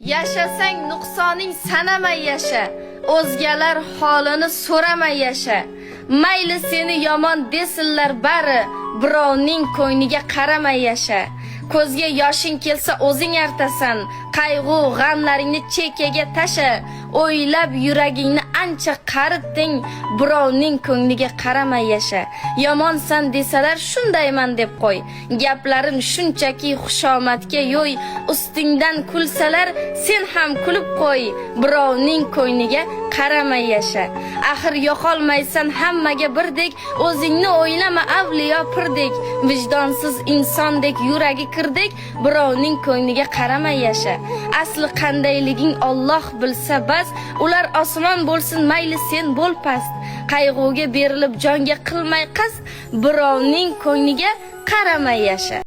Yashasang nuqsoning sanamay yasha, o'zgalar holini so'ramay yasha. Mayli seni yomon desinlar bari, birovning ko'ngliga qaramay yasha. Ko'zga yoshing kelsa o'zing artasan, qayg'u g'amlaringni chekkaga tasha. O'ylab yuragingni ancha qaritding, birovning ko'ngliga qaramay yasha. Yomonsan desalar shundayman deb qo'y. Gaplarim shunchaki xushomadga yo'y, ustingdan kulsalar sen ham kulib qo'y. Birovning ko'ngliga qaramay yasha. Axir yo'qolmaysan hammaga birdek, o'zingni o'ylama avliyo pirdek. Vijdonsiz insondek yuragi kirdek, birovning ko'ngliga qaramay yasha. Asli qandayliging Alloh bilsa bas, ular osmon bo'lsin mayli sen bo'l past. Qayg'uga berilib jonga qilmay qasd, birovning ko'ngliga qaramay yasha.